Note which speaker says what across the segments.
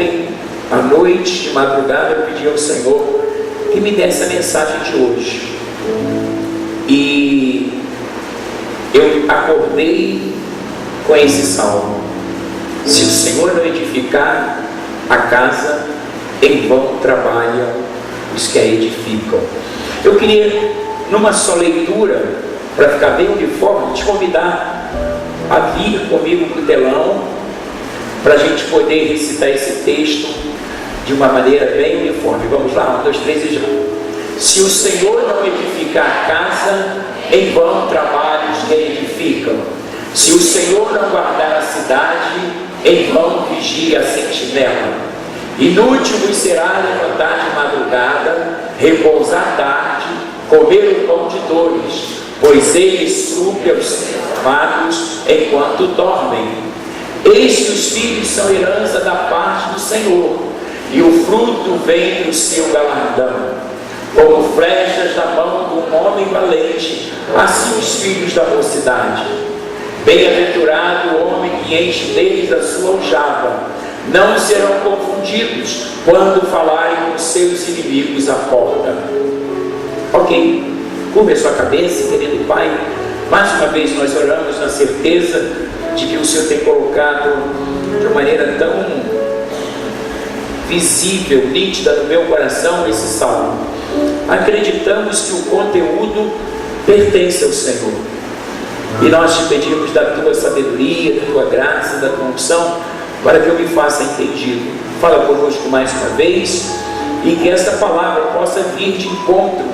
Speaker 1: ontem à noite, de madrugada, eu pedi ao Senhor que me desse a mensagem de hoje. E eu acordei com esse salmo: se o Senhor não edificar a casa, em vão trabalham os que a edificam. Eu queria, numa só leitura, para ficar bem uniforme, te convidar a vir comigo para o telão, para a gente poder recitar esse texto de uma maneira bem uniforme. Vamos lá, 1, 2, 3 e já. Se o Senhor não edificar a casa, em vão trabalham os que a edificam. Se o Senhor não guardar a cidade, em vão vigia a sentinela. Inútil vos será levantar de madrugada, repousar à tarde, comer o pão de dores, pois ele supre aos amados enquanto dormem. Eis que os filhos são herança da parte do Senhor, e o fruto vem do seu galardão. Como flechas na mão de um homem valente, assim os filhos da mocidade. Bem-aventurado o homem que enche deles a sua aljava. Não serão confundidos quando falarem com seus inimigos à porta. Ok, curva a sua cabeça, querido Pai. Mais uma vez nós oramos na certeza de que o Senhor tem colocado de uma maneira tão visível, nítida no meu coração esse salmo. Acreditamos que o conteúdo pertence ao Senhor, e nós te pedimos da tua sabedoria, da tua graça, da tua unção, para que eu me faça entendido. Fala conosco mais uma vez, e que esta palavra possa vir de encontro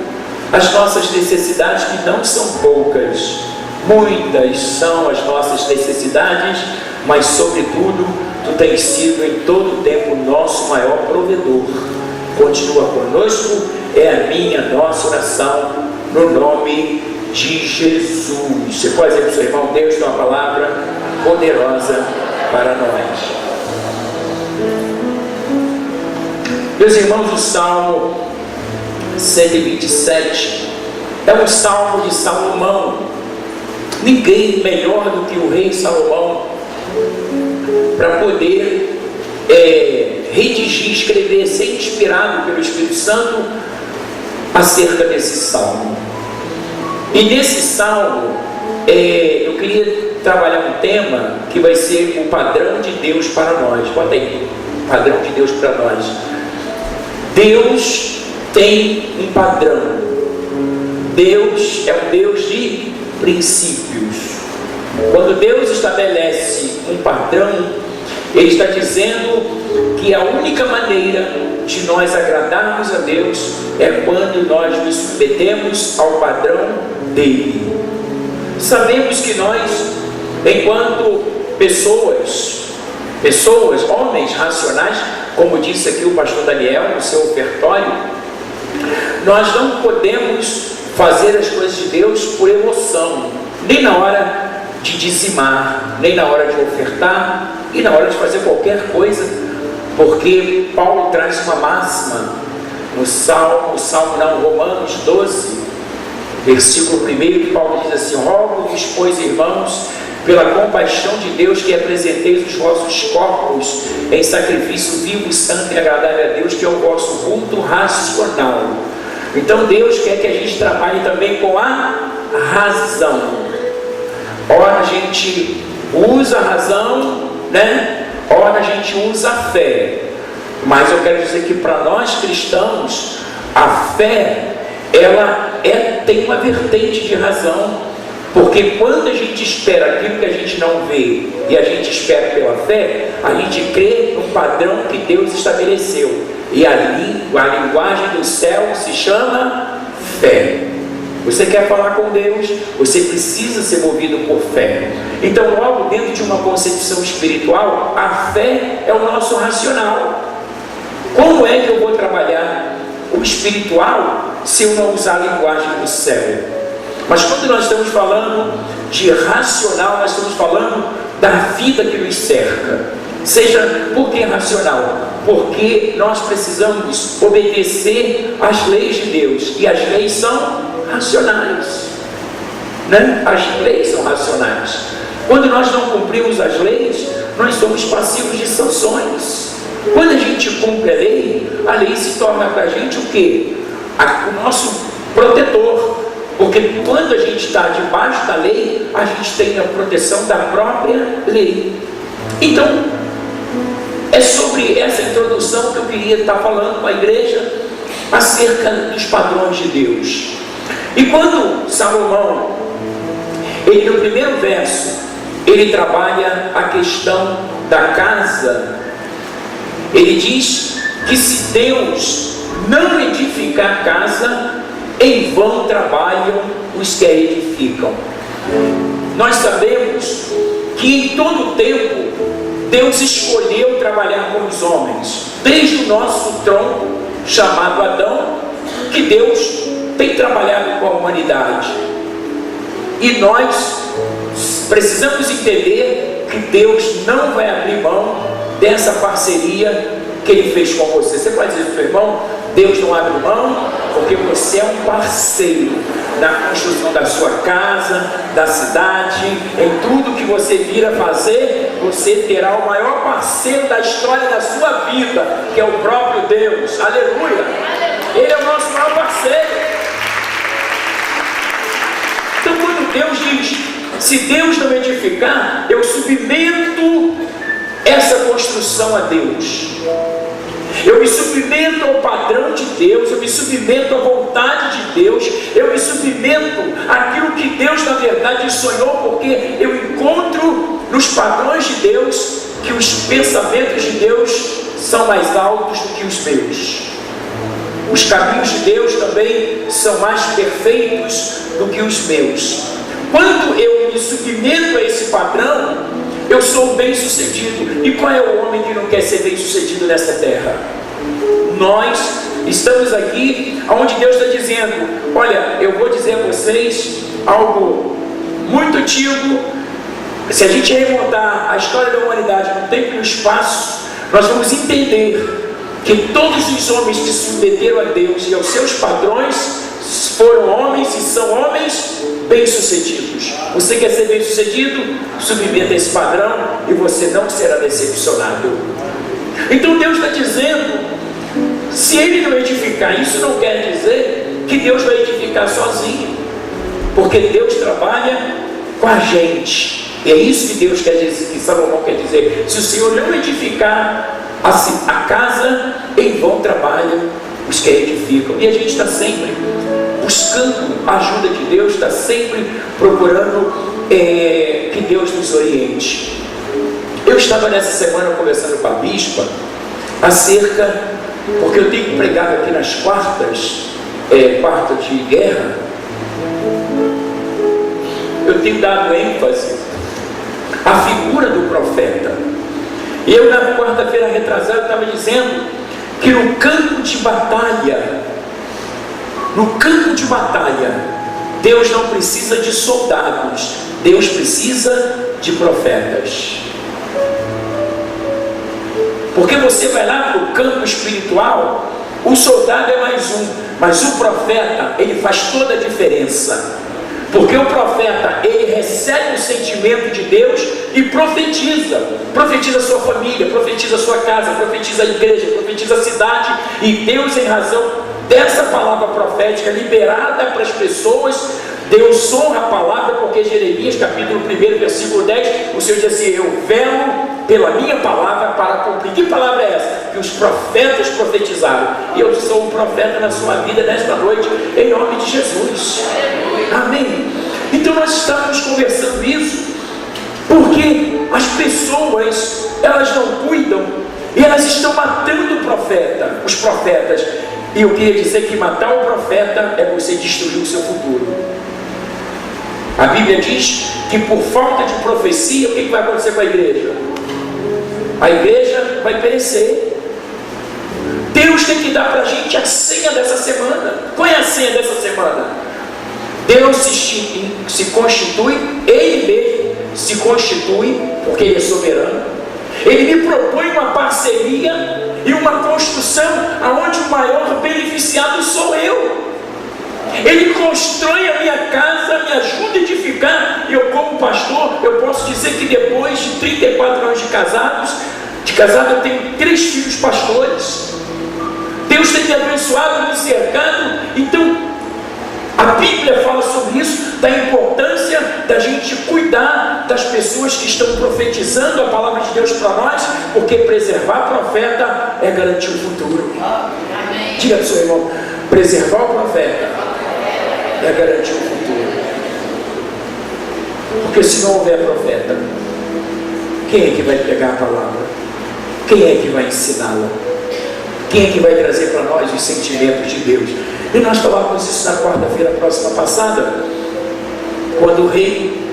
Speaker 1: às nossas necessidades, que não são poucas. Muitas são as nossas necessidades, mas sobretudo tu tens sido em todo o tempo o nosso maior provedor. Continua conosco, é a minha, nossa oração, no nome de Jesus. Você pode dizer para o seu irmão: Deus tem uma palavra poderosa para nós. Meus irmãos, o Salmo 127 é um salmo de Salomão. Ninguém melhor do que o rei Salomão para poder redigir, escrever, ser inspirado pelo Espírito Santo acerca desse salmo. E nesse salmo eu queria trabalhar um tema que vai ser o padrão de Deus para nós. Bota aí, padrão de Deus para nós. Deus tem um padrão. Deus é um Deus de princípios. Quando Deus estabelece um padrão, Ele está dizendo que a única maneira de nós agradarmos a Deus é quando nós nos submetemos ao padrão dele. Sabemos que nós, enquanto pessoas, homens racionais, como disse aqui o pastor Daniel no seu ofertório, nós não podemos fazer as coisas de Deus por emoção, nem na hora de dizimar, nem na hora de ofertar, e na hora de fazer qualquer coisa, porque Paulo traz uma máxima no Romanos 12, versículo 1, que Paulo diz assim: rogo-vos, pois, irmãos, pela compaixão de Deus, que apresenteis os vossos corpos em sacrifício vivo, santo e agradável a Deus, que é o vosso culto racional. Então Deus quer que a gente trabalhe também com a razão. Ora a gente usa a razão, né? Ora a gente usa a fé. Mas eu quero dizer que para nós cristãos, a fé, ela tem uma vertente de razão. Porque quando a gente espera aquilo que a gente não vê, e a gente espera pela fé, a gente crê no padrão que Deus estabeleceu. E a linguagem do céu se chama fé. Você quer falar com Deus, você precisa ser movido por fé. Então, logo dentro de uma concepção espiritual, a fé é o nosso racional. Como é que eu vou trabalhar o espiritual se eu não usar a linguagem do céu? Mas quando nós estamos falando de racional, nós estamos falando da vida que nos cerca. Seja, por que racional? Porque nós precisamos obedecer às leis de Deus, e as leis são racionais, né? As leis são racionais. Quando nós não cumprimos as leis, nós somos passivos de sanções. Quando a gente cumpre a lei se torna para a gente o quê? O nosso protetor. Porque quando a gente está debaixo da lei, a gente tem a proteção da própria lei. Então, é sobre essa introdução que eu queria estar falando com a igreja acerca dos padrões de Deus. E quando Salomão, ele no primeiro verso, ele trabalha a questão da casa, ele diz que se Deus não edificar casa, em vão trabalham os que a edificam. Nós sabemos que em todo o tempo Deus escolheu trabalhar com os homens, desde o nosso tronco chamado Adão, que Deus tem trabalhado com a humanidade. E nós precisamos entender que Deus não vai abrir mão dessa parceria que Ele fez com você. Você pode dizer para o seu irmão: Deus não abre mão, porque você é um parceiro na construção da sua casa, da cidade, em tudo que você vir a fazer, você terá o maior parceiro da história da sua vida, que é o próprio Deus. Aleluia! Ele é o nosso maior parceiro. Então, quando Deus diz: se Deus não edificar, eu submeto essa construção a Deus, eu me submeto ao padrão de Deus, eu me submeto à vontade de Deus, eu me submeto àquilo que Deus na verdade sonhou, porque eu encontro nos padrões de Deus que os pensamentos de Deus são mais altos do que os meus. Os caminhos de Deus também são mais perfeitos do que os meus. Quando eu me submeto a esse padrão, eu sou bem sucedido. E qual é o homem que não quer ser bem sucedido nessa terra? Nós estamos aqui onde Deus está dizendo: olha, eu vou dizer a vocês algo muito antigo. Se a gente remontar a história da humanidade no tempo e no espaço, nós vamos entender que todos os homens que se submeteram a Deus e aos seus padrões foram homens e são homens bem-sucedidos. Você quer ser bem-sucedido? Submeta esse padrão e você não será decepcionado. Então Deus está dizendo: se Ele não edificar, isso não quer dizer que Deus vai edificar sozinho, porque Deus trabalha com a gente. E é isso que Deus quer dizer, que Salomão quer dizer: se o Senhor não edificar a casa, em vão trabalham os que a edificam. E a gente está sempre buscando a ajuda de Deus, está sempre procurando que Deus nos oriente. Eu estava nessa semana conversando com a bispa acerca, porque eu tenho pregado aqui nas quartas de guerra, eu tenho dado ênfase à figura do profeta. E eu na quarta-feira retrasada estava dizendo que no campo de batalha, Deus não precisa de soldados, Deus precisa de profetas. Porque você vai lá para o campo espiritual, o soldado é mais um, mas o profeta, ele faz toda a diferença. Porque o profeta, ele recebe o sentimento de Deus e profetiza a sua família, profetiza a sua casa, profetiza a igreja, profetiza a cidade. E Deus, em razão dessa palavra profética liberada para as pessoas, Deus honra a palavra, porque Jeremias capítulo 1 versículo 10, o Senhor diz assim: eu velo pela minha palavra para cumprir. Que palavra é essa? Que os profetas profetizaram. E eu sou um profeta na sua vida nesta noite, em nome de Jesus. Amém. Então nós estamos conversando isso porque as pessoas, elas não cuidam e elas estão matando os profetas. E eu queria dizer que matar o profeta é você destruir o seu futuro. A Bíblia diz que por falta de profecia, o que vai acontecer com a igreja? A igreja vai perecer. Deus tem que dar para a gente a senha dessa semana. Qual é a senha dessa semana? Deus se constitui, Ele mesmo se constitui, porque Ele é soberano. Ele me propõe uma parceria e uma construção aonde o maior beneficiado sou eu. Ele constrói a minha casa, me ajuda a edificar. E eu, como pastor, eu posso dizer que depois de 34 anos de casados, De casado eu tenho 3 filhos pastores. Deus tem me abençoado, me cercado. Então, a Bíblia fala sobre isso, da importância da gente cuidar das pessoas que estão profetizando a palavra de Deus para nós, porque preservar o profeta é garantir o futuro. Amém. Diga para o seu irmão, preservar o profeta é garantir o futuro. Porque se não houver profeta, quem é que vai pegar a palavra? Quem é que vai ensiná-la? Quem é que vai trazer para nós os sentimentos de Deus? E nós falávamos isso na quarta-feira próxima passada, quando o rei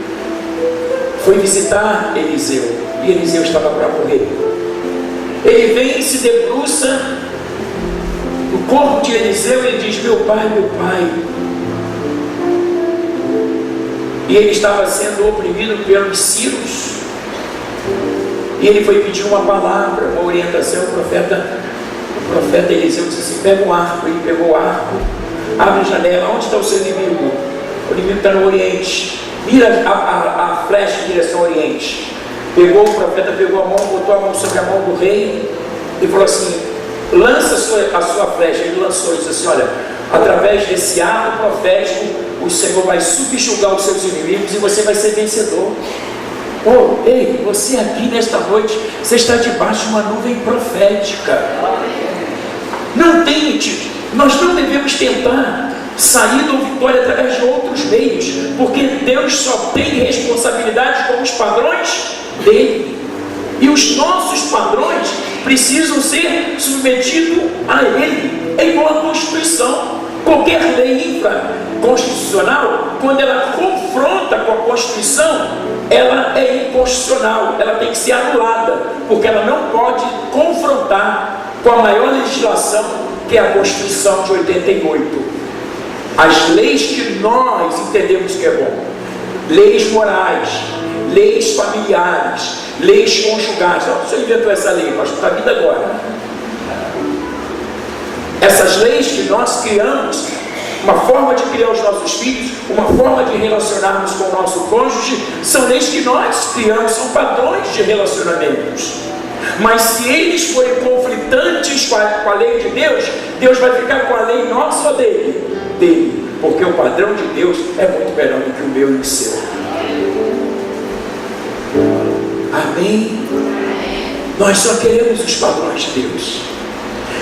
Speaker 1: foi visitar Eliseu, e Eliseu estava para morrer. Ele vem e se debruça no corpo de Eliseu e ele diz: meu pai, meu pai. E ele estava sendo oprimido pelos sírios. E ele foi pedir uma palavra, uma orientação. O profeta Eliseu disse assim: pega um arco. Ele pegou o arco, abre a janela. Onde está o seu inimigo? O inimigo está no Oriente. Mira a flecha em direção ao Oriente. O profeta pegou a mão, botou a mão sobre a mão do rei e falou assim: lança a sua flecha. Ele lançou e disse assim: olha, através desse ato profético, o Senhor vai subjugar os seus inimigos e você vai ser vencedor. Oh, ei, você aqui nesta noite, você está debaixo de uma nuvem profética. Não tente, nós não devemos tentar sair da vitória através de outros meios, porque Deus só tem responsabilidade com os padrões dele, e os nossos padrões precisam ser submetidos a ele. É igual a Constituição. Qualquer lei infraconstitucional, quando ela confronta com a Constituição, ela é inconstitucional, ela tem que ser anulada, porque ela não pode confrontar com a maior legislação, que é a Constituição de 88. As leis que nós entendemos que é bom, leis morais, leis familiares, leis conjugais. Não, o senhor inventou essa lei, mas para a vida agora. Essas leis que nós criamos, uma forma de criar os nossos filhos, uma forma de relacionarmos com o nosso cônjuge, são leis que nós criamos, são padrões de relacionamentos. Mas se eles forem conflitantes com a lei de Deus, Deus vai ficar com a lei nossa ou dele? Dele, porque o padrão de Deus é muito melhor do que o meu e o seu. Amém? Nós só queremos os padrões de Deus.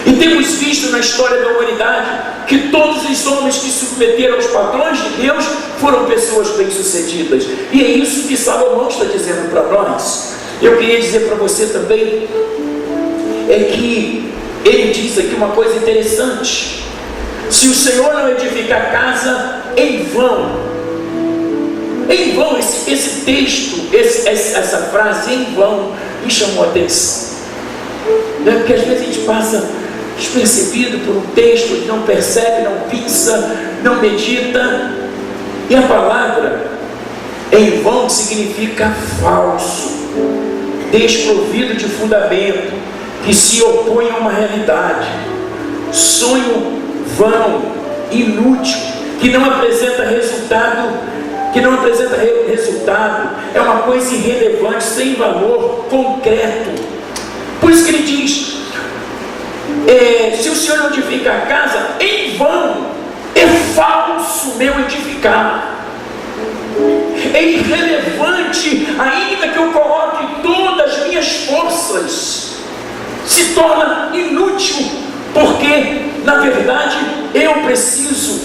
Speaker 1: E temos visto na história da humanidade que todos os homens que se submeteram aos padrões de Deus foram pessoas bem-sucedidas. E é isso que Salomão está dizendo para nós. Eu queria dizer para você também, é que ele diz aqui uma coisa interessante: se o Senhor não edificar a casa, em vão, esse texto, essa frase, em vão, me chamou a atenção. Porque às vezes a gente passa despercebido por um texto, não percebe, não pensa, não medita. E a palavra em vão significa falso, desprovido de fundamento, que se opõe a uma realidade, sonho vão, inútil, que não apresenta resultado, é uma coisa irrelevante, sem valor concreto. Por isso que ele diz: se o Senhor não edifica a casa, em vão, é falso meu edificar. É irrelevante, ainda que eu coloque todas as minhas forças, se torna inútil, porque na verdade eu preciso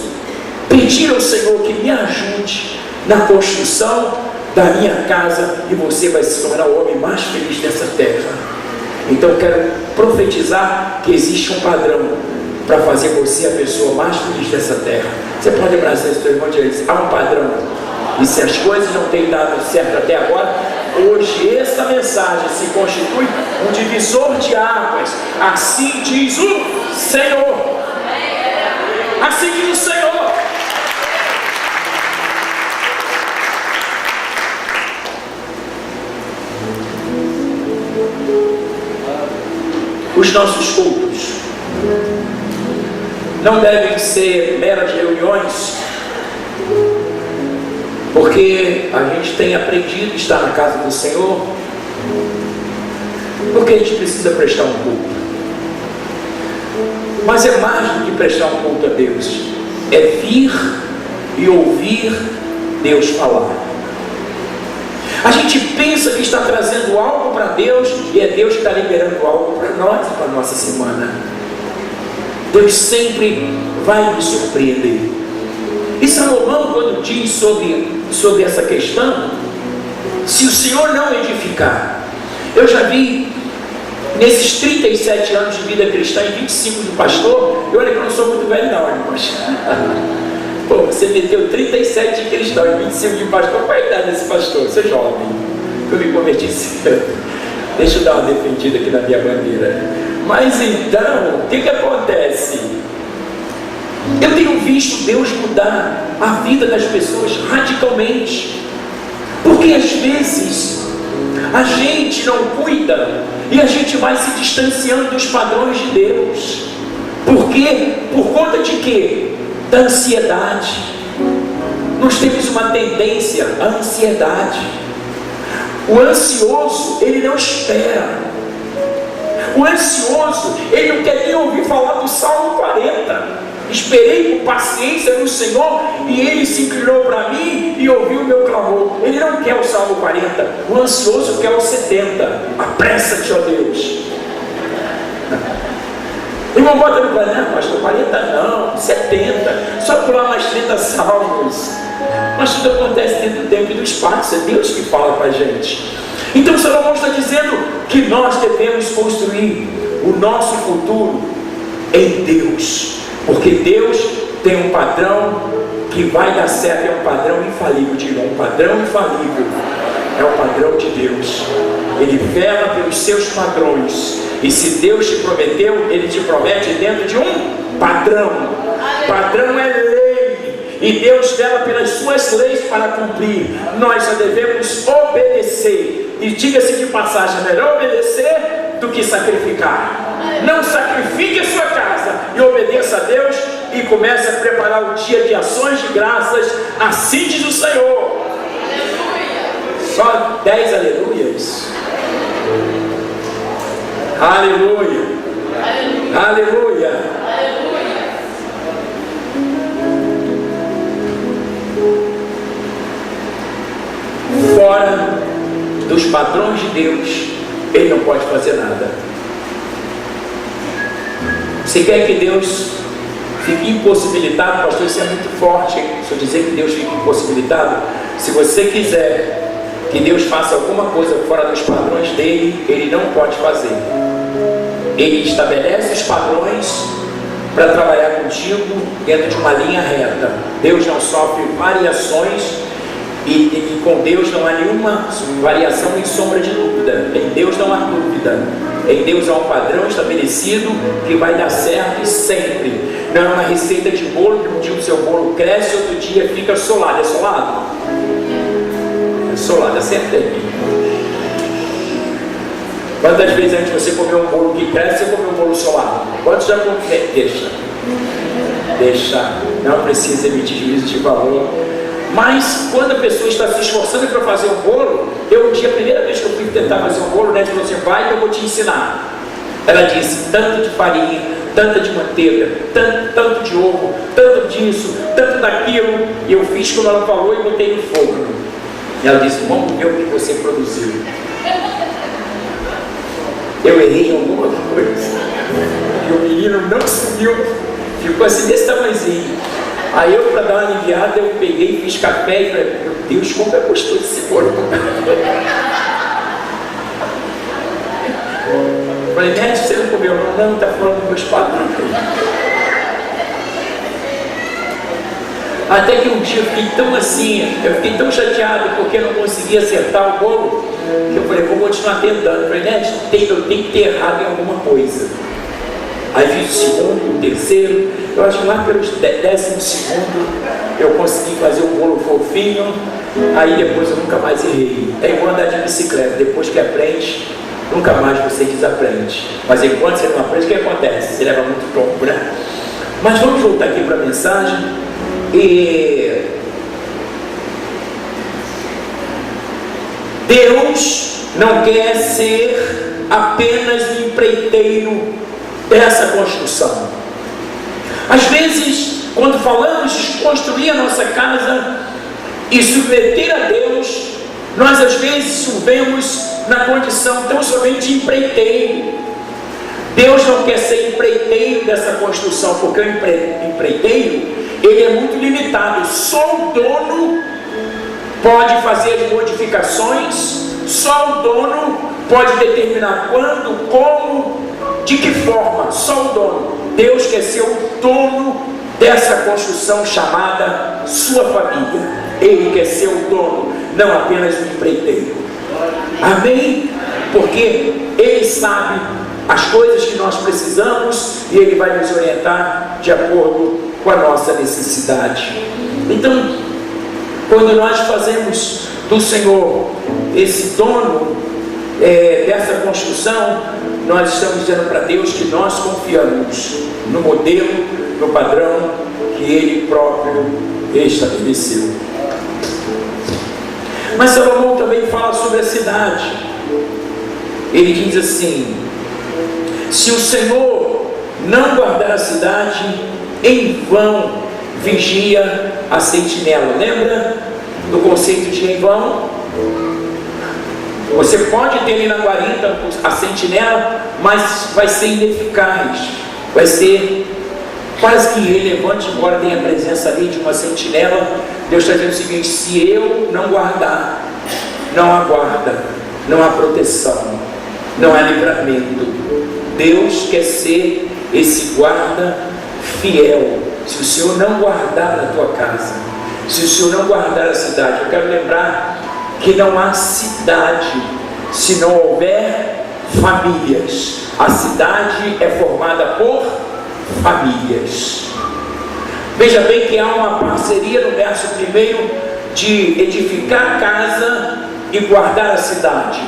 Speaker 1: pedir ao Senhor que me ajude na construção da minha casa, e você vai se tornar o homem mais feliz dessa terra. Então eu quero profetizar que existe um padrão para fazer você a pessoa mais feliz dessa terra. Você pode abraçar esse teu irmão e dizer: há um padrão. E se as coisas não têm dado certo até agora, hoje essa mensagem se constitui um divisor de águas. Assim diz o Senhor. Assim diz o Senhor. Os nossos cultos não devem ser meras reuniões, porque a gente tem aprendido a estar na casa do Senhor, Porque a gente precisa prestar um culto. Mas é mais do que prestar um culto a Deus. É vir e ouvir Deus falar. A gente pensa que está trazendo algo para Deus, e é Deus que está liberando algo para nós e para a nossa semana. Deus sempre vai nos surpreender. E Salomão, quando diz sobre essa questão, se o Senhor não edificar, eu já vi nesses 37 anos de vida cristã e 25 de pastor, eu olha que eu não sou muito velho não, irmãos. Pô, você meteu 37 de cristão e 25 de pastor, qual é a idade desse pastor? Você é jovem. Eu me converti cedo. Deixa eu dar uma defendida aqui na minha bandeira. Mas então, o que acontece? Eu tenho visto Deus mudar a vida das pessoas radicalmente. Porque às vezes a gente não cuida e a gente vai se distanciando dos padrões de Deus. Por quê? Por conta de quê? Da ansiedade. Nós temos uma tendência à ansiedade. O ansioso, ele não espera. O ansioso, ele não quer nem ouvir falar do Salmo 40. Esperei com paciência no Senhor, e Ele se inclinou para mim e ouviu o meu clamor. Ele não quer o Salmo 40. O ansioso quer o 70. Apressa-te, ó Deus. Irmão, bota no plano, não, pastor, 40 não, 70, só pular mais 30 salmos. Mas tudo acontece dentro do tempo e do espaço, é Deus que fala para a gente. Então Salomão está dizendo que nós devemos construir o nosso futuro em Deus, porque Deus tem um padrão que vai dar certo, é um padrão infalível, diga, um padrão infalível, é o padrão de Deus. Ele vela pelos seus padrões, e se Deus te prometeu, Ele te promete dentro de um padrão. Padrão é lei, e Deus vela pelas suas leis para cumprir. Nós só devemos obedecer. E diga-se de passagem, é melhor obedecer do que sacrificar. Não sacrifique a sua casa e obedeça a Deus, e comece a preparar o dia de ações de graças. Assim diz o Senhor. Só 10 aleluias. Aleluia. Aleluia. Fora dos padrões de Deus, Ele não pode fazer nada. Você quer que Deus fique impossibilitado? Pastor, isso é muito forte. Se eu dizer que Deus fique impossibilitado, se você quiser que Deus faça alguma coisa fora dos padrões dele, Ele não pode fazer. Ele estabelece os padrões para trabalhar contigo dentro de uma linha reta. Deus não sofre variações, e com Deus não há nenhuma variação nem sombra de dúvida. Em Deus não há dúvida. Em Deus há um padrão estabelecido que vai dar certo sempre. Não é uma receita de bolo que um dia o seu bolo cresce, outro dia fica solado. É solado? É solado, acertei. Quantas vezes antes você comeu um bolo que cresce, você comeu um bolo solado? Quantos já comeu? Deixa. Não precisa emitir juízo de valor. Mas quando a pessoa está se esforçando para fazer um bolo, eu um dia, a primeira vez que eu fui tentar fazer um bolo, né, falou assim, vai que eu vou te ensinar. Ela disse, tanto de farinha, tanta de manteiga, tanto de ovo, tanto disso, tanto daquilo. E eu fiz como ela falou e botei no fogo. E ela disse, vamos ver o que você produziu. Eu errei em alguma coisa, e o menino não subiu, ficou assim desse tamanhozinho. Aí eu, para dar uma aliviada, eu peguei, fiz café e falei, meu Deus, como é gostoso esse bolo. Falei, Neto, você não comeu? Não, está falando dos meus padrões. Até que um dia eu fiquei tão assim, eu fiquei tão chateado porque eu não conseguia acertar o bolo, que eu falei, vou continuar tentando. Eu falei, Neto, eu tenho que ter errado em alguma coisa. Aí fiz o segundo, o terceiro, eu acho que lá pelos 12º eu consegui fazer um bolo fofinho. Aí depois eu nunca mais errei. É igual andar de bicicleta, depois que aprende, nunca mais você desaprende. Mas enquanto você não aprende, o que acontece? Você leva muito tombo, né? Mas vamos voltar aqui para a mensagem. E Deus não quer ser apenas um empreiteiro dessa construção. Às vezes, quando falamos de construir a nossa casa e submeter a Deus, nós às vezes o vemos na condição tão somente de empreiteiro. Deus não quer ser empreiteiro dessa construção, porque o empreiteiro, ele é muito limitado. Só o dono pode fazer as modificações, só o dono pode determinar quando, como, de que forma, só o dono. Deus quer ser o dono dessa construção chamada sua família. Ele quer ser o dono, não apenas o empreiteiro. Amém? Porque Ele sabe as coisas que nós precisamos e Ele vai nos orientar de acordo com a nossa necessidade. Então, quando nós fazemos do Senhor esse dono dessa construção, nós estamos dizendo para Deus que nós confiamos no modelo, no padrão que Ele próprio estabeleceu. Mas Salomão também fala sobre a cidade. Ele diz assim: se o Senhor não guardar a cidade, em vão vigia a sentinela. Lembra do conceito de em vão? Você pode ter ali na guarita a sentinela, mas vai ser ineficaz, vai ser quase que irrelevante, embora tenha a presença ali de uma sentinela. Deus está dizendo o seguinte: se eu não guardar, não há guarda, não há proteção, não há livramento. Deus quer ser esse guarda fiel. Se o Senhor não guardar a tua casa, se o Senhor não guardar a cidade, eu quero lembrar que não há cidade se não houver famílias. A cidade é formada por famílias. Veja bem que há uma parceria no verso 1 de edificar a casa e guardar a cidade.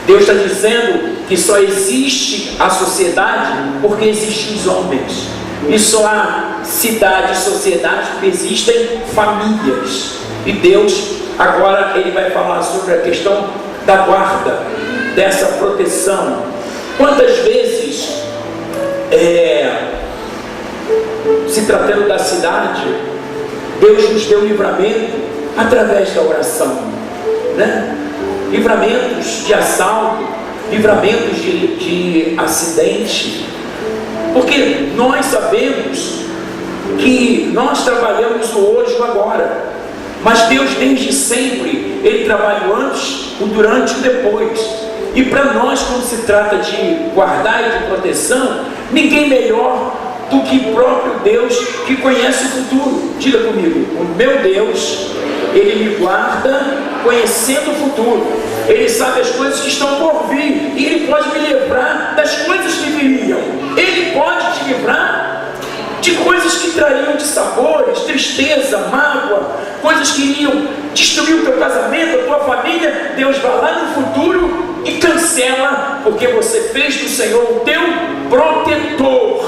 Speaker 1: Deus está dizendo que só existe a sociedade porque existem os homens, e só há cidade e sociedade porque existem famílias. E Deus agora Ele vai falar sobre a questão da guarda, dessa proteção. Quantas vezes se tratando da cidade, Deus nos deu livramento através da oração, né? Livramentos de assalto, livramentos de acidente, porque nós sabemos que nós trabalhamos o hoje e o agora, mas Deus desde sempre, Ele trabalha o antes, o durante e o depois. E para nós, quando se trata de guardar e de proteção, ninguém melhor do que o próprio Deus, que conhece o futuro. Diga comigo: o meu Deus, Ele me guarda conhecendo o futuro. Ele sabe as coisas que estão por vir, e Ele pode me livrar das coisas que viriam. Ele pode te livrar de coisas que trariam dissabores, tristeza, mágoa, coisas que iriam destruir o teu casamento, a tua família. Deus vai lá no futuro e cancela, porque você fez do Senhor o teu protetor,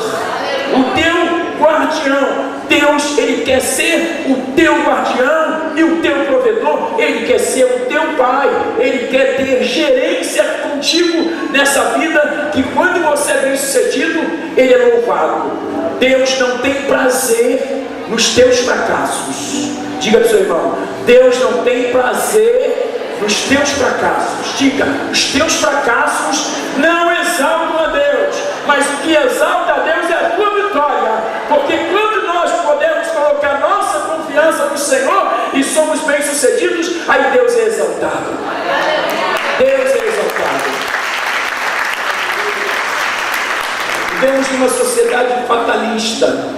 Speaker 1: o teu guardião. Deus, Ele quer ser o teu guardião e o teu provedor. Ele quer ser o teu pai. Ele quer ter gerência contigo nessa vida, que quando você é bem sucedido, Ele é louvado. Deus não tem prazer nos teus fracassos. Diga para o seu irmão: Deus não tem prazer nos teus fracassos. Diga: os teus fracassos não exaltam a Deus, mas o que exalta a Deus é a tua vitória. Porque quando nós podemos colocar nossa confiança no Senhor e somos bem sucedidos, aí Deus é exaltado. Deus é exaltado. Vivemos numa sociedade fatalista.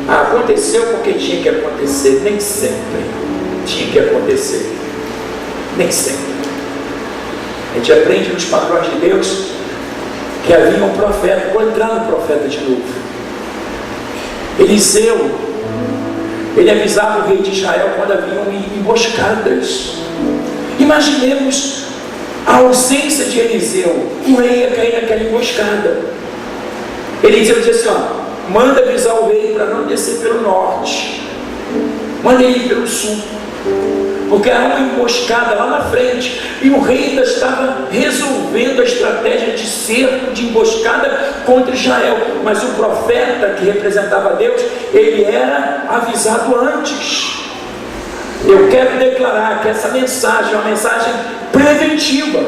Speaker 1: Aconteceu porque tinha que acontecer. Nem sempre tinha que acontecer. Nem sempre. A gente aprende nos padrões de Deus que havia um profeta. Vou entrar no profeta de novo. Eliseu, ele avisava o rei de Israel quando haviam emboscadas. Imaginemos a ausência de Eliseu. O rei ia cair naquela emboscada. Eliseu dizia assim: manda avisar o rei para não descer pelo norte, manda ele ir pelo sul. porque era uma emboscada lá na frente, e o rei ainda estava resolvendo a estratégia de cerco, de emboscada contra Israel. Mas o profeta que representava Deus, ele era avisado antes. Eu quero declarar que essa mensagem é uma mensagem preventiva,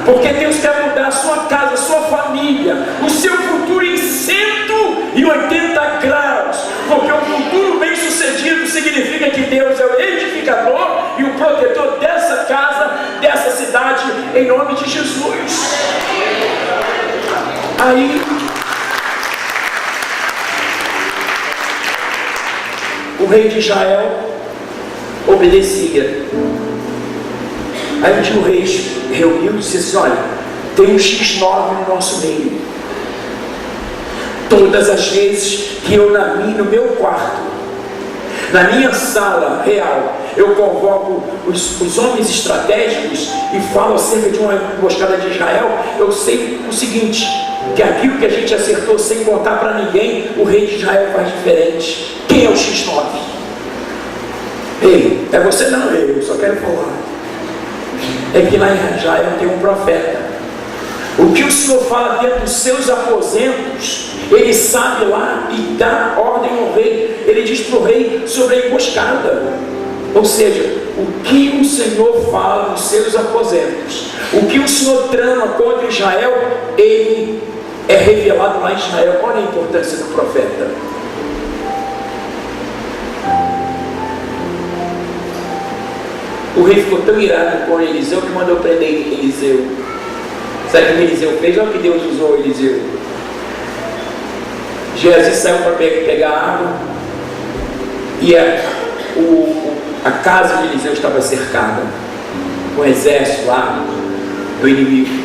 Speaker 1: porque Deus quer mudar a sua casa, a sua família, o seu futuro em 180 graus, porque o futuro bem sucedido significa que Deus é o edificador e o protetor dessa casa, dessa cidade, em nome de Jesus. Aí o rei de Israel obedecia. Aí um dia o rei reuniu e disse assim: olha, tem um X9 no nosso meio. Todas as vezes que eu no meu quarto, na minha sala real, eu convoco os homens estratégicos e falo acerca de uma emboscada de Israel, eu sei o seguinte, que aquilo que a gente acertou sem contar para ninguém, o rei de Israel faz diferente. Quem é o X9? Ei, é você não, eu só quero falar. É que lá em Israel tem um profeta. O que o Senhor fala dentro dos seus aposentos, ele sabe lá e dá ordem ao rei. Ele diz para o rei sobre a emboscada. Ou seja, o que o Senhor fala nos seus aposentos, o que o Senhor trama contra Israel, ele é revelado lá em Israel. Olha a importância do profeta. O rei ficou tão irado com Eliseu que mandou prender Eliseu. Sabe o que Eliseu fez? Olha o que Deus usou Eliseu. Geazi saiu para pegar água e a casa de Eliseu estava cercada com um exército lá do inimigo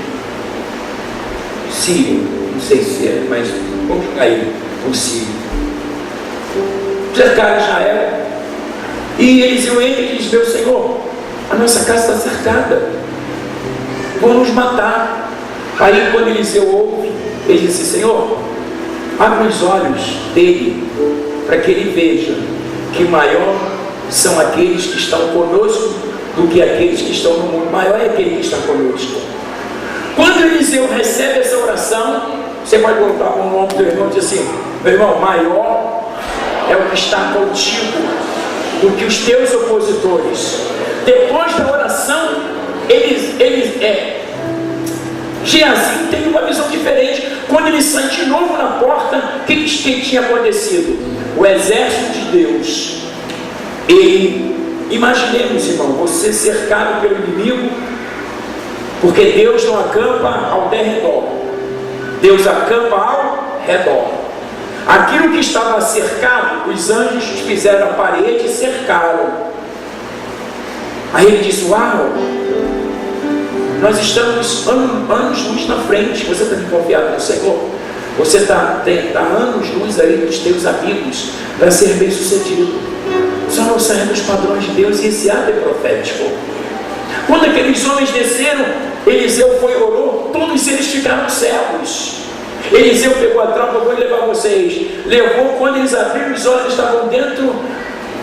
Speaker 1: sírio, não sei se é, mas vamos jogar aí, o sírio. Cercaram Israel e Eliseu entra e diz: meu Senhor, a nossa casa está cercada, vão nos matar. Aí quando Eliseu ouve, ele disse: Senhor, abre os olhos dele, para que ele veja que maior são aqueles que estão conosco do que aqueles que estão no mundo. Maior é aquele que está conosco. Quando Eliseu recebe essa oração, você pode voltar para o nome do irmão e dizer assim: meu irmão, maior é o que está contigo do que os teus opositores. Depois da oração, Geazi tem uma visão diferente. Quando ele sai de novo na porta, o que tinha acontecido? O exército de Deus, imaginemos, irmão, você cercado pelo inimigo, porque Deus não acampa ao derredor, Deus acampa ao redor. Aquilo que estava cercado, os anjos fizeram a parede e cercaram. Aí ele disse: uau, nós estamos anos-luz na frente. Você está confiado no Senhor? Você está anos-luz aí dos teus amigos para ser bem sucedido. Só não saindo dos padrões de Deus, e esse ato é profético. Quando aqueles homens desceram, Eliseu foi e orou, todos eles ficaram cegos. Eliseu pegou a tropa: vou levar vocês. Levou, quando eles abriram os olhos, estavam dentro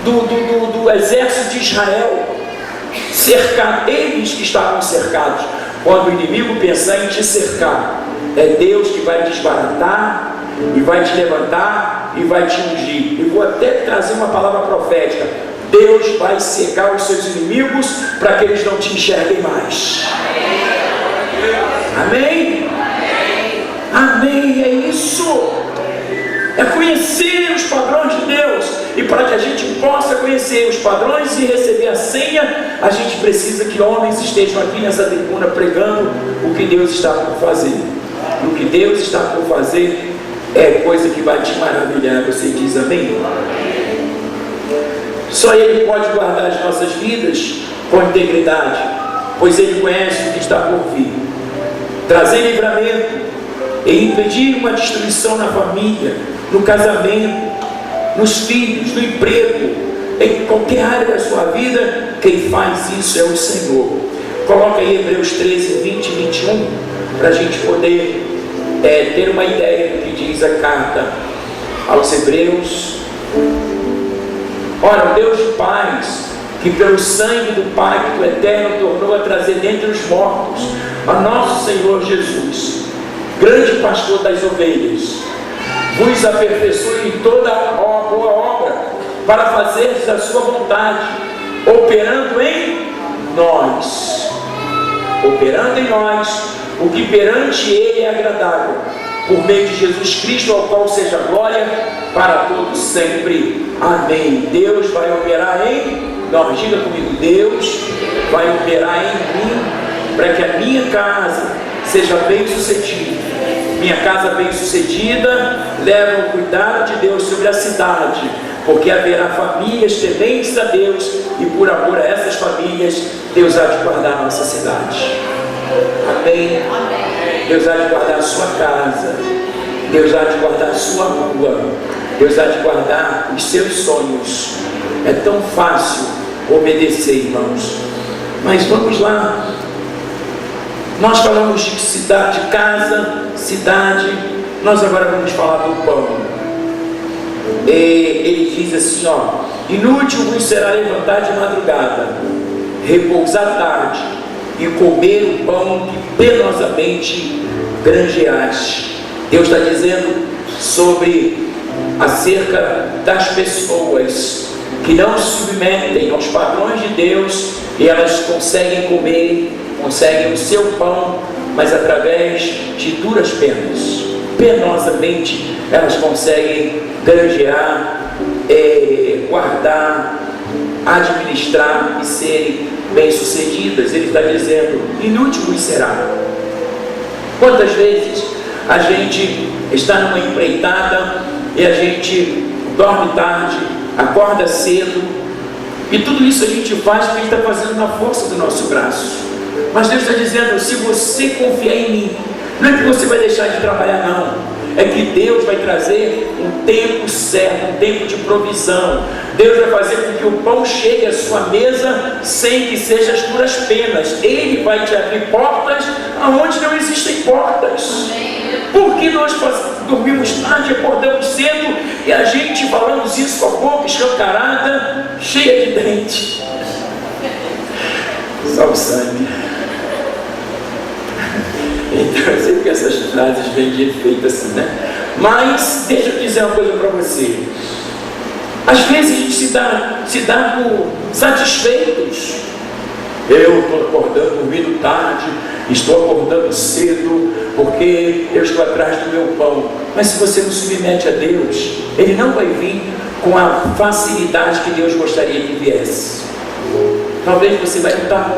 Speaker 1: do exército de Israel, cercados. Eles que estavam cercados. Quando o inimigo pensar em te cercar, é Deus que vai desbaratar e vai te levantar e vai te ungir. E vou até trazer uma palavra profética: Deus vai cegar os seus inimigos para que eles não te enxerguem mais. Amém? Amém, é isso. É conhecer os padrões de Deus. E para que a gente possa conhecer os padrões e receber a senha, a gente precisa que homens estejam aqui nessa tribuna pregando o que Deus está por fazer. E o que Deus está por fazer é coisa que vai te maravilhar. Você diz amém? Só Ele pode guardar as nossas vidas com integridade, pois Ele conhece o que está por vir. Trazer livramento e impedir uma destruição na família, no casamento, nos filhos, no emprego, em qualquer área da sua vida. Quem faz isso é o Senhor. Coloca aí Hebreus 13, 20 e 21, para a gente poder ter uma ideia do que diz a carta aos Hebreus. Ora, o Deus de paz que pelo sangue do pacto eterno tornou a trazer dentre os mortos a nosso Senhor Jesus, grande pastor das ovelhas, vos aperfeiçoe em toda a boa obra, para fazeres a sua vontade, operando em nós o que perante Ele é agradável, por meio de Jesus Cristo, ao qual seja glória para todos sempre. Amém. Deus vai operar em nós. Diga comigo: Deus vai operar em mim, para que a minha casa seja bem sucedida. Minha casa bem sucedida leva o cuidado de Deus sobre a cidade, porque haverá famílias tementes a Deus, e por amor a essas famílias Deus há de guardar a nossa cidade. Amém? Deus há de guardar a sua casa, Deus há de guardar a sua rua, Deus há de guardar os seus sonhos. É tão fácil obedecer, irmãos, mas vamos lá. Nós falamos de cidade, de casa, cidade. Nós agora vamos falar do pão. Ele diz assim, inútil vos será levantar de madrugada, repousar tarde e comer o pão que penosamente granjeaste. Deus está dizendo acerca das pessoas que não se submetem aos padrões de Deus, e elas conseguem comer, conseguem o seu pão, mas através de duras penas. Penosamente elas conseguem granjear, guardar, administrar e serem bem-sucedidas. Ele está dizendo: inútil vos será. Quantas vezes a gente está numa empreitada e a gente dorme tarde, acorda cedo, e tudo isso a gente faz porque a gente está fazendo na força do nosso braço. Mas Deus está dizendo: se você confiar em mim, não é que você vai deixar de trabalhar, não. É que Deus vai trazer um tempo certo, um tempo de provisão. Deus vai fazer com que o pão chegue à sua mesa sem que sejam as duras penas. Ele vai te abrir portas aonde não existem portas. Porque nós dormimos tarde, acordamos cedo, e a gente falamos isso com a boca escancarada, cheia de dente. Só o sangue. Então eu sei que essas frases vêm de efeito assim, né? Mas deixa eu dizer uma coisa para você. Às vezes a gente se dá por satisfeitos. Eu estou acordando, dormindo tarde, estou acordando cedo, porque eu estou atrás do meu pão. Mas se você não submete a Deus, Ele não vai vir com a facilidade que Deus gostaria que viesse. Talvez você vai lutar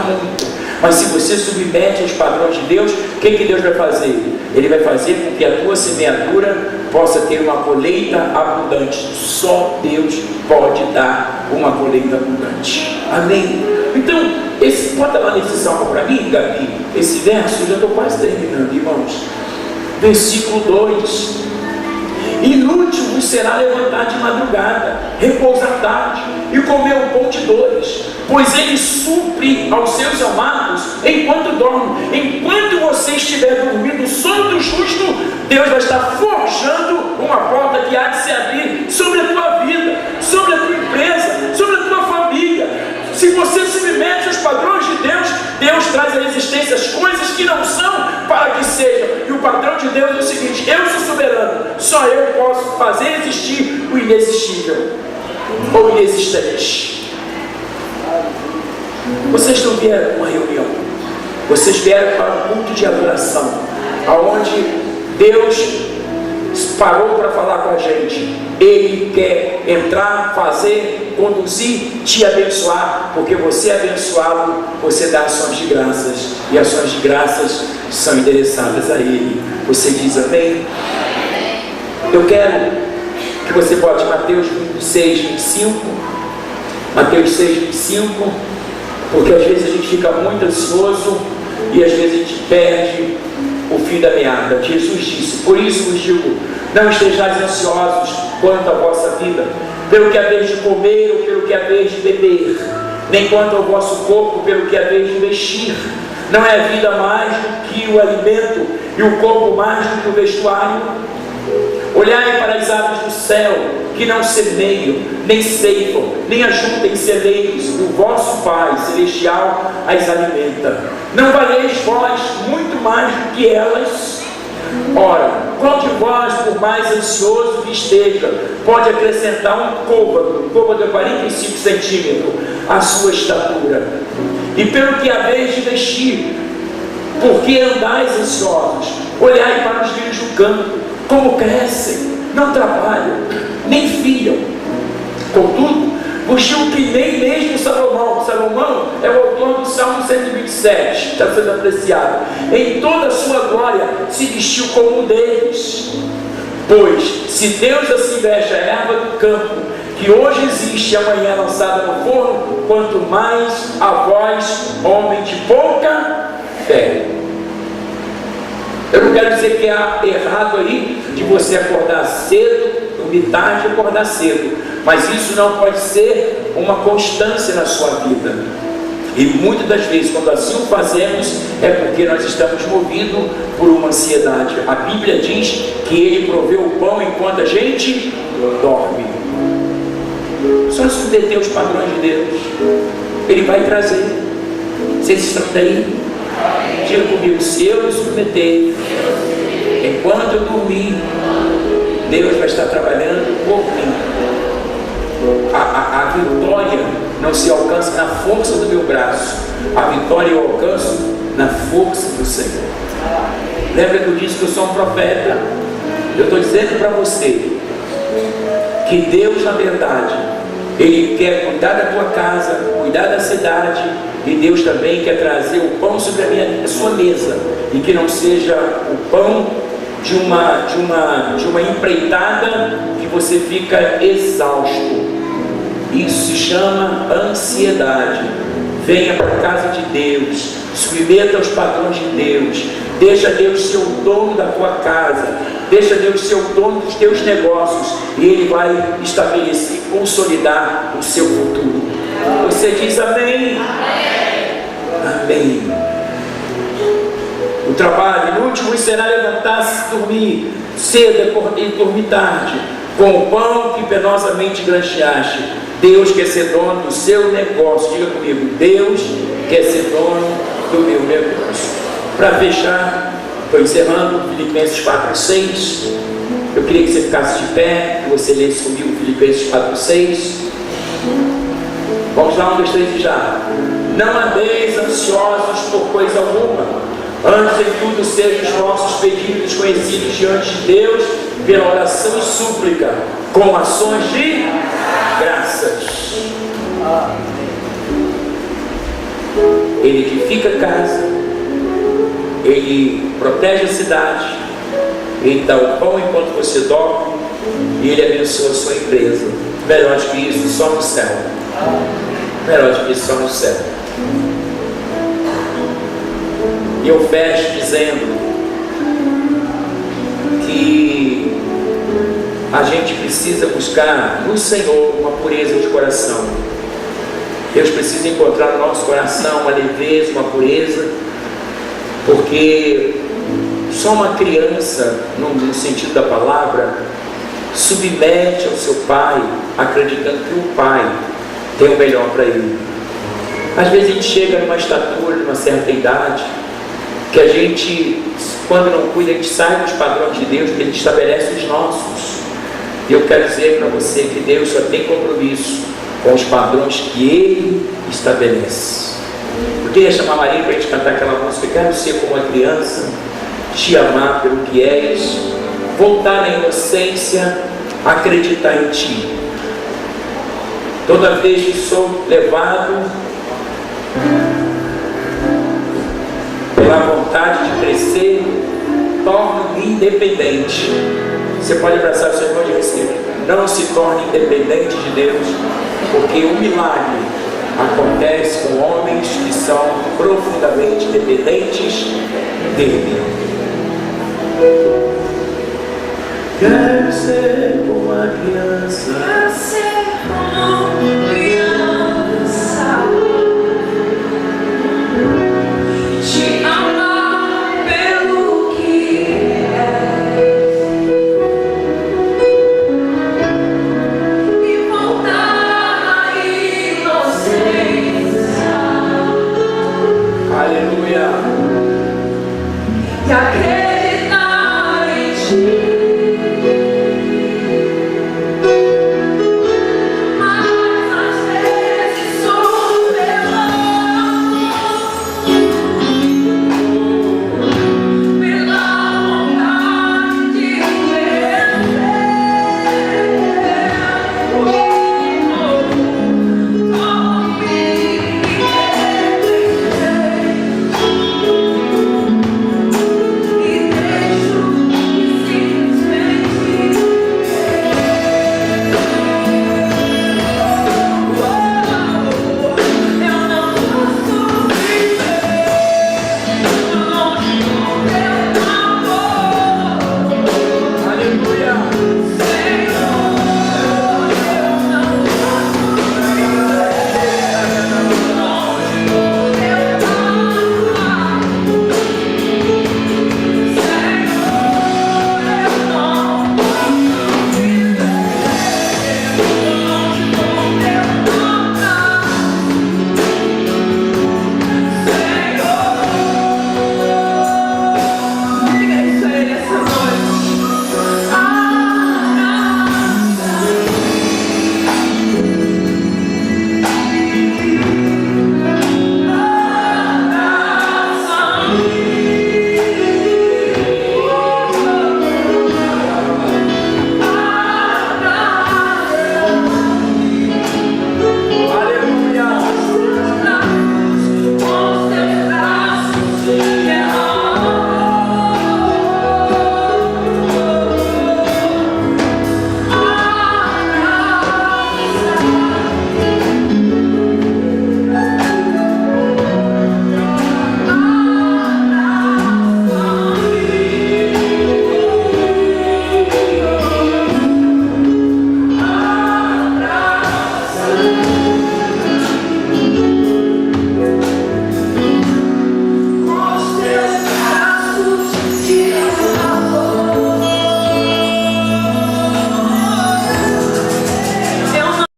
Speaker 1: muito. Mas se você submete aos padrões de Deus, o que Deus vai fazer? Ele vai fazer com que a tua semeadura possa ter uma colheita abundante. Só Deus pode dar uma colheita abundante. Amém? Então, bota lá nesse salmo para mim, Gabi, esse verso, eu já estou quase terminando, irmãos. Versículo 2: inútil vos será levantar de madrugada, repousar tarde e comer o pão de dores, pois Ele supre aos seus amados enquanto dormem. Enquanto você estiver dormindo o sono do justo, Deus vai estar forjando uma porta que há de se abrir sobre a tua vida, sobre a tua empresa, sobre a tua família. Se você submete aos padrões de Deus, Deus traz à existência as coisas que não são para que sejam. E o padrão de Deus é o seguinte: eu sou soberano, só eu posso fazer existir o inexistível ou inexistente. Vocês não vieram para uma reunião, vocês vieram para um culto de adoração, aonde Deus parou para falar com a gente. Ele quer entrar, fazer, conduzir, te abençoar, porque você é abençoado, você dá ações de graças, e ações de graças são endereçadas a Ele. Você diz amém? Eu quero que você bote Mateus 6, 25, Mateus 6, 25, porque às vezes a gente fica muito ansioso e às vezes a gente perde o fim da meada. Jesus disse: por isso vos digo, não estejais ansiosos quanto à vossa vida, pelo que haveis de comer ou pelo que haveis de beber, nem quanto ao vosso corpo, pelo que haveis de vestir. Não é a vida mais do que o alimento, e o corpo mais do que o vestuário? Olhai para as aves do céu, que não semeiam, nem ceifam, nem ajuntam em celeiros, e o vosso Pai Celestial as alimenta. Não valeis vós muito mais do que elas? Ora, qual de vós, por mais ansioso que esteja, pode acrescentar um côvado de 45 centímetros à sua estatura? E pelo que haveis de vestir, por que andais ansiosos? Olhai para os lírios do campo, como crescem, não trabalham, nem fiam. Contudo, vestiu que nem mesmo Salomão é o autor do Salmo 127, está sendo apreciado, em toda a sua glória se vestiu como um deles. Pois, se Deus assim veste a erva do campo, que hoje existe e amanhã é lançada no forno, quanto mais a vós, homem de pouca fé. Eu não quero dizer que há errado aí de você acordar cedo, dormir tarde e acordar cedo, mas isso não pode ser uma constância na sua vida. E muitas das vezes, quando assim o fazemos, é porque nós estamos movidos por uma ansiedade. A Bíblia diz que Ele provê o pão enquanto a gente dorme. Só submeter os padrões de Deus, Ele vai trazer. Vocês estão daí? Diga comigo, se eu me submeter, enquanto eu dormir, Deus vai estar trabalhando por mim. A vitória não se alcança na força do meu braço, a vitória eu alcanço na força do Senhor. Lembra que eu disse que eu sou um profeta? Eu estou dizendo para você que Deus, na verdade, Ele quer cuidar da tua casa, cuidar da cidade, e Deus também quer trazer o pão sobre a sua mesa, e que não seja o pão de uma empreitada que você fica exausto. Isso se chama ansiedade. Venha para a casa de Deus, submeta aos padrões de Deus, deixa Deus ser o dono da tua casa, deixa Deus ser o dono dos teus negócios, e Ele vai estabelecer, consolidar o seu futuro. Você diz amém? Amém. O trabalho inútil será levantar-se e dormir cedo e dormir tarde, com o pão que penosamente granjeaste. Deus quer ser dono do seu negócio. Diga comigo, Deus quer ser dono do meu negócio. Para fechar, estou encerrando Filipenses 4:6. Eu queria que você ficasse de pé, que você lesse comigo Filipenses 4:6. Vamos lá, 1, 2, 3 e já. Não andeis ansiosos por coisa alguma, antes em tudo sejam os vossos pedidos conhecidos diante de Deus, pela oração e súplica, com ações de graças. Ele edifica a casa, Ele protege a cidade, Ele dá o pão enquanto você dorme, e Ele abençoa a sua empresa. Melhor do que isso, só no céu. Melhor do que isso, só no céu. E eu fecho dizendo que a gente precisa buscar no Senhor uma pureza de coração. Deus precisa encontrar no nosso coração uma leveza, uma pureza, porque só uma criança, no sentido da palavra, submete ao seu pai, acreditando que o pai tem o melhor para ele. Às vezes a gente chega numa estatura, numa certa idade, que a gente, quando não cuida, a gente sai dos padrões de Deus, porque Ele estabelece os nossos. E eu quero dizer para você que Deus só tem compromisso com os padrões que Ele estabelece. Eu queria chamar a Maria para a gente cantar aquela música. Quero ser como uma criança, te amar pelo que és, voltar na inocência, acreditar em Ti. Toda vez que sou levado pela vontade de crescer, torno-me independente. Você pode abraçar o seu irmão e dizer assim: não se torne independente de Deus, porque o milagre acontece com homens que são profundamente dependentes dele. Quero ser como uma criança. Quero ser como uma criança.